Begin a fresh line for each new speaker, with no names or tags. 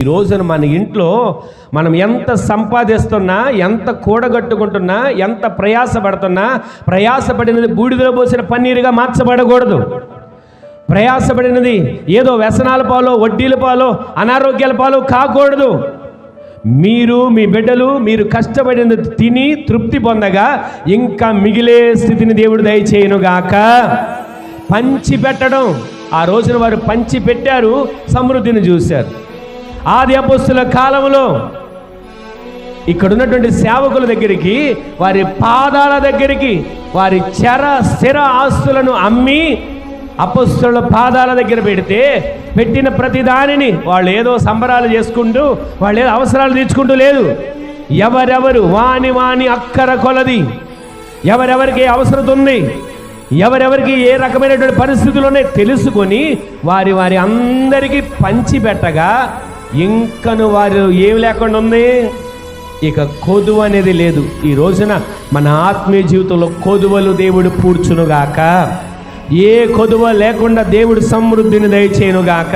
ఈ రోజున మన ఇంట్లో మనం ఎంత సంపాదిస్తున్నా, ఎంత కూడగట్టుకుంటున్నా, ఎంత ప్రయాసపడుతున్నా, ప్రయాసపడినది బూడిదలో పోసిన పన్నీరుగా మార్చబడకూడదు. ప్రయాసపడినది ఏదో వ్యసనాల పాలో, వడ్డీల పాలో, అనారోగ్యాల పాలో కాకూడదు. మీరు మీ బిడ్డలు మీరు కష్టపడినది తిని తృప్తి పొందగా ఇంకా మిగిలే స్థితిని దేవుడు దయచేయునుగాక. పంచి పెట్టడం, ఆ రోజున వారు పంచి పెట్టారు, సమృద్ధిని చూశారు. ఆది అపొస్తలుల కాలంలో ఇక్కడ ఉన్నటువంటి సేవకుల దగ్గరికి, వారి పాదాల దగ్గరికి, వారి స్థిర ఆస్తులను అమ్మి అపొస్తలుల పాదాల దగ్గర పెట్టిన ప్రతి దానిని వాళ్ళు ఏదో సంబరాలు చేసుకుంటూ, వాళ్ళు ఏదో అవసరాలు తీర్చుకుంటూ లేదు. ఎవరెవరు వాని అక్కర కొలది, ఎవరెవరికి అవసరం ఉంది, ఎవరెవరికి ఏ రకమైనటువంటి పరిస్థితుల్లోనే తెలుసుకొని వారి అందరికీ పంచి పెట్టగా ఇంకను వారు ఏమి లేకుండా ఉంది, ఇక కొదువ అనేది లేదు. ఈ రోజున మన ఆత్మీయ జీవితంలో కొదువలు దేవుడు పూడ్చునుగాక. ఏ కొదువ లేకుండా దేవుడు సమృద్ధిని దయచేయునుగాక.